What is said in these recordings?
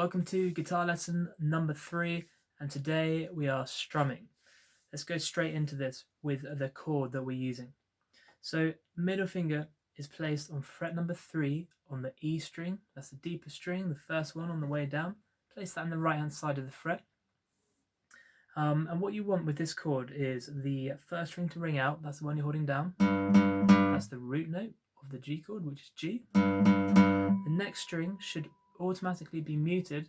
Welcome to guitar lesson number 3, and today we are strumming. Let's go straight into this with the chord that we're using. So middle finger is placed on fret number 3 on the E string. That's the deepest string, the first one on the way down. Place that on the right hand side of the fret. And what you want with this chord is the first string to ring out. That's the one you're holding down. That's the root note of the G chord, which is G. The next string should automatically be muted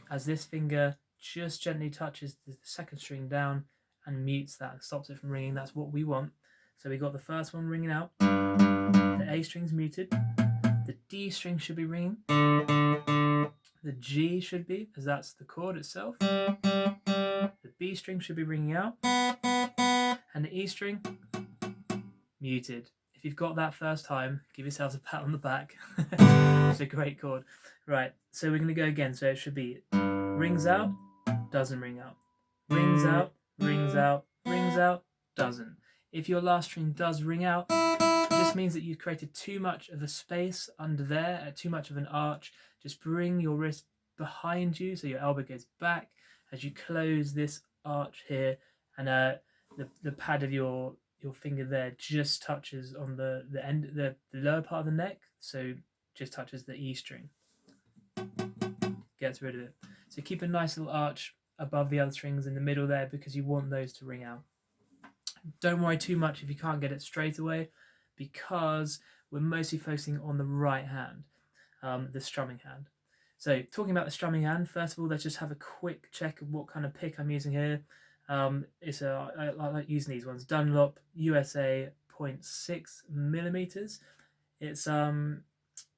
as this finger just gently touches the second string down and mutes that and stops it from ringing. That's what we want. So we got the first one ringing out, the A string's muted, the D string should be ringing, the G should be, as that's the chord itself, the B string should be ringing out, and the E string muted. If you've got that first time, give yourselves a pat on the back. It's a great chord. Right, so we're going to go again. So it should be rings out, doesn't ring out. Rings out, rings out, rings out, doesn't. If your last string does ring out, it just means that you've created too much of a space under there, too much of an arch. Just bring your wrist behind you so your elbow goes back as you close this arch here, and the pad of your finger there just touches on the end, the lower part of the neck, so just touches the E string. Gets rid of it. So keep a nice little arch above the other strings in the middle there because you want those to ring out. Don't worry too much if you can't get it straight away, because we're mostly focusing on the right hand, the strumming hand. So talking about the strumming hand, first of all, let's just have a quick check of what kind of pick I'm using here. I like using these ones. Dunlop USA 0.6 millimeters.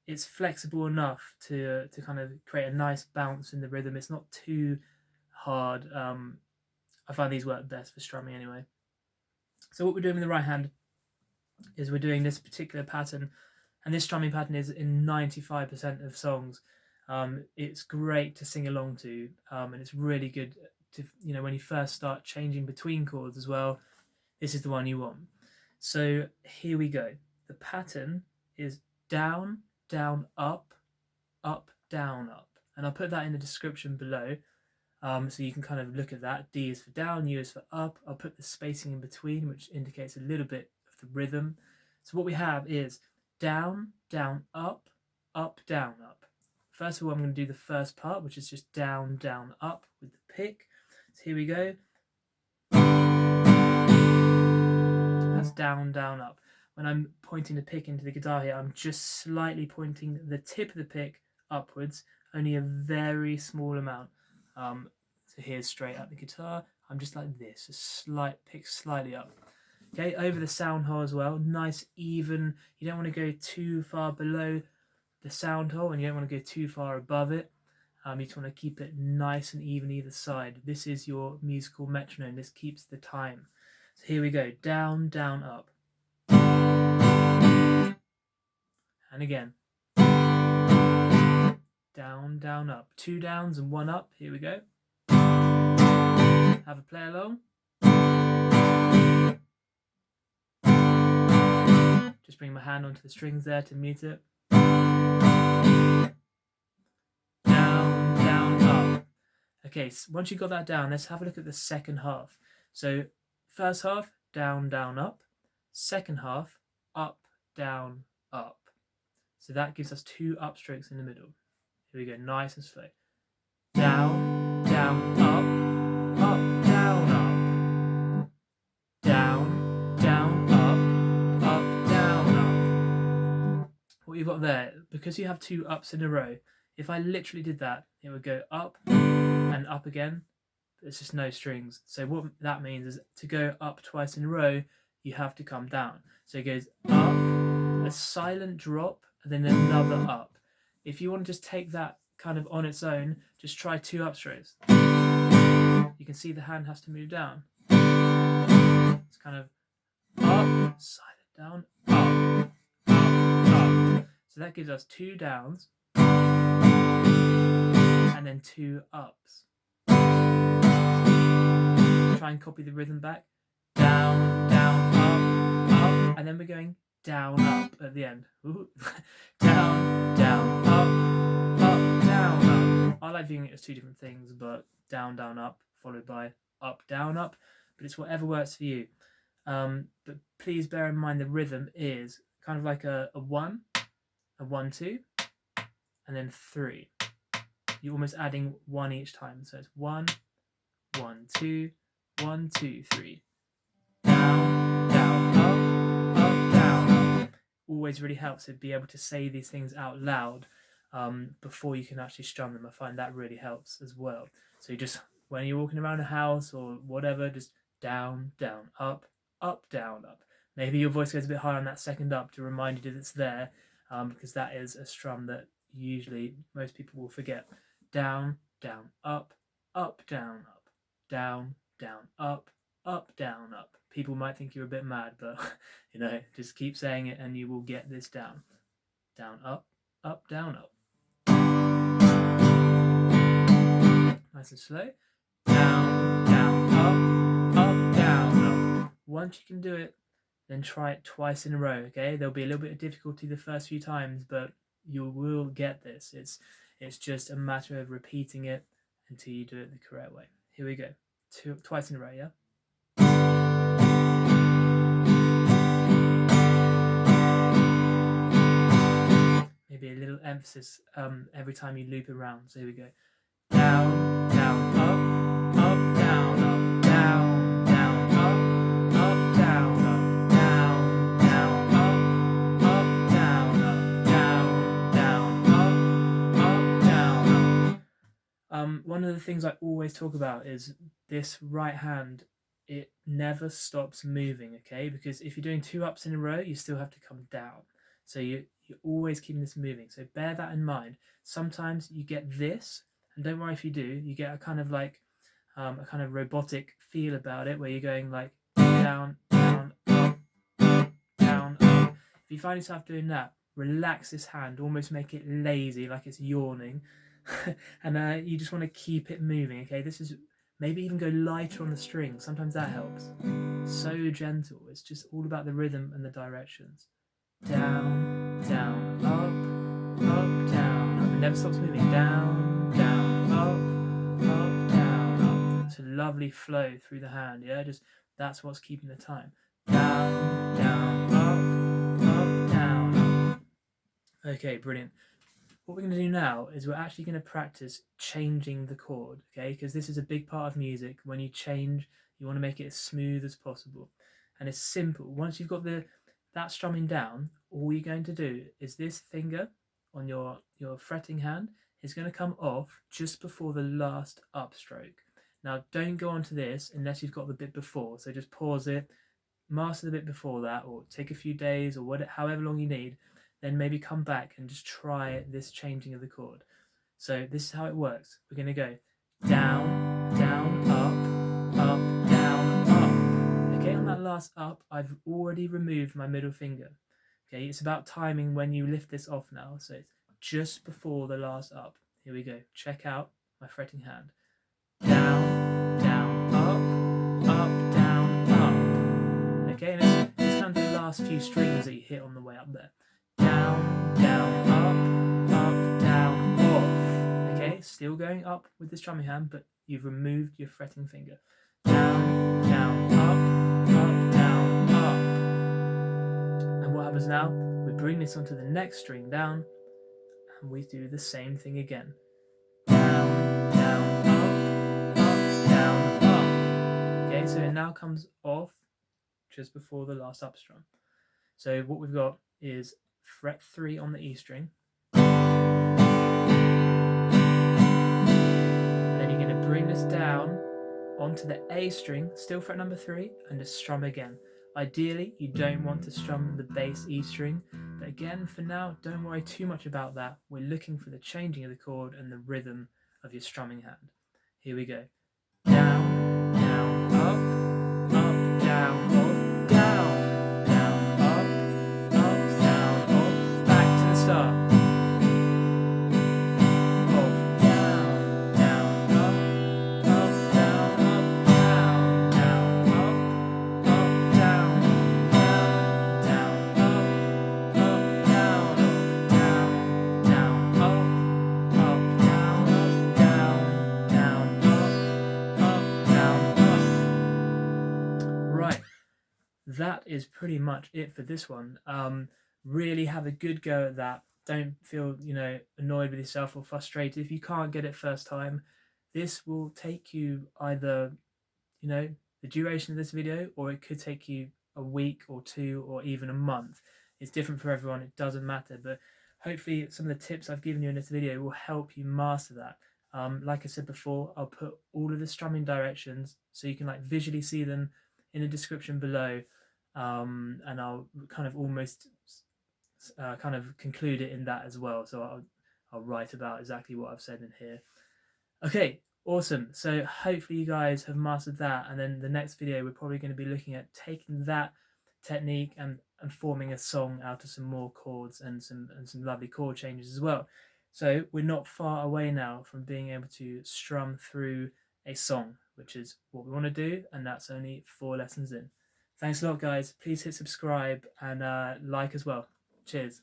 It's flexible enough to kind of create a nice bounce in the rhythm. It's not too hard. I find these work best for strumming anyway. So what we're doing with the right hand is we're doing this particular pattern, and this strumming pattern is in 95% of songs. It's great to sing along to, and it's really good to, when you first start changing between chords as well. This is the one you want. So here we go. The pattern is down, down, up, up, down, up, and I'll put that in the description below, so you can kind of look at that. D is for down, U is for up. I'll put the spacing in between, which indicates a little bit of the rhythm. So what we have is down, down, up, down, up. First of all, I'm going to do the first part, which is just down, down, up with the pick. So here we go. That's down, down, up. When I'm pointing the pick into the guitar here, I'm just slightly pointing the tip of the pick upwards, only a very small amount. So here's straight up the guitar. I'm just like this, a slight pick slightly up. Okay, over the sound hole as well, nice even. You don't want to go too far below the sound hole, and you don't want to go too far above it. You just want to keep it nice and even either side. This is your musical metronome. This keeps the time. So here we go. Down, down, up. And again. Down, down, up. 2 downs and 1 up. Here we go. Have a play along. Just bring my hand onto the strings there to mute it. Okay, so once you got that down, let's have a look at the second half. So first half, down, down, up. Second half, up, down, up. So that gives us 2 upstrokes in the middle. Here we go, nice and slow. Down, down, up, down, up. Down, down, up, down, up. What you've got there, because you have 2 ups in a row, if I literally did that, it would go up and up again. There's just no strings. So what that means is to go up twice in a row, you have to come down. So it goes up, a silent drop, and then another up. If you want to just take that kind of on its own, just try 2 upstrokes. You can see the hand has to move down. It's kind of up, silent down, up, up. So that gives us 2 downs and then 2 ups. Try and copy the rhythm back. Down, down, up, and then we're going down, up at the end. Ooh. Down, down, up, down, up. I like viewing it as two different things, but down, down, up, followed by up, down, up. But it's whatever works for you. But please bear in mind the rhythm is kind of like a 1, a 1, 2, and then 3. You're almost adding 1 each time. So it's 1, 1, 2, 1, 2, 3. Down, down, up, down, up. Always really helps to be able to say these things out loud before you can actually strum them. I find that really helps as well. So you just, when you're walking around the house or whatever, just down, down, up, down, up. Maybe your voice goes a bit higher on that second up to remind you that it's there, because that is a strum that usually most people will forget. Down, down, up, down, up, down, down, up, down, up. People might think you're a bit mad, but just keep saying it and you will get this down. Down, up, down, up. Nice and slow. Down, down, up, down, up. Once you can do it, then try it twice in a row, okay? There'll be a little bit of difficulty the first few times, but you will get this. It's just a matter of repeating it until you do it the correct way. Here we go. Twice in a row, yeah? Maybe a little emphasis every time you loop around. So here we go. Down, down, up, down, up, down, down, up, down, up, down, down, up, down, up, down, down, up, down, up. One of the things I always talk about is this right hand. It never stops moving, okay? Because if you're doing 2 ups in a row, you still have to come down. So you're always keeping this moving. So bear that in mind. Sometimes you get this, and don't worry if you do, you get a kind of like a kind of robotic feel about it, where you're going like down, down, up, down, up. If you find yourself doing that, relax this hand, almost make it lazy, like it's yawning, and you just want to keep it moving, okay? This is, maybe even go lighter on the string. Sometimes that helps. So gentle. It's just all about the rhythm and the directions. Down, down, up, down, up. It never stops moving. Down, down, up, down, up. It's a lovely flow through the hand, yeah? Just, that's what's keeping the time. Down, down, up, down, up. Okay, brilliant. What we're going to do now is we're actually going to practice changing the chord, okay? Because this is a big part of music. When you change, you want to make it as smooth as possible. And it's simple. Once you've got that strumming down, all you're going to do is this finger on your fretting hand is going to come off just before the last upstroke. Now, don't go on to this unless you've got the bit before. So just pause it, master the bit before that, or take a few days or however long you need. Then maybe come back and just try this changing of the chord. So this is how it works. We're going to go down, down, up, down, up. Okay, on that last up, I've already removed my middle finger. Okay, it's about timing when you lift this off now. So it's just before the last up. Here we go. Check out my fretting hand. Down, down, up, down, up. Okay, and it's kind of the last few strings that you hit on the way up there. Down, down, up, down, off. Okay, still going up with this strumming hand, but you've removed your fretting finger. Down, down, up, down, up. And what happens now? We bring this onto the next string down, and we do the same thing again. Down, down, up, down, up. Okay, so it now comes off just before the last up strum. So what we've got is fret 3 on the E string, and then you're going to bring this down onto the A string, still fret number 3, and just strum again. Ideally, you don't want to strum the bass E string, but again, for now, don't worry too much about that. We're looking for the changing of the chord and the rhythm of your strumming hand. Here we go. Down, down, up, down, off, down. Start. Off, down, down, up, down, down, up, down, down, up, down, down, up, down, is pretty much it for this one. Really have a good go at that. Don't feel, annoyed with yourself or frustrated if you can't get it first time. This will take you either, the duration of this video, or it could take you a week or two or even a month. It's different for everyone, it doesn't matter, but hopefully some of the tips I've given you in this video will help you master that. Like I said before, I'll put all of the strumming directions so you can visually see them in the description below, and I'll kind of almost kind of conclude it in that as well. So I'll write about exactly what I've said in here. Okay, awesome. So hopefully you guys have mastered that, and then the next video we're probably going to be looking at taking that technique and forming a song out of some more chords and some lovely chord changes as well. So we're not far away now from being able to strum through a song, which is what we want to do, and that's only 4 lessons in. Thanks a lot, guys. Please hit subscribe and like as well. Cheers.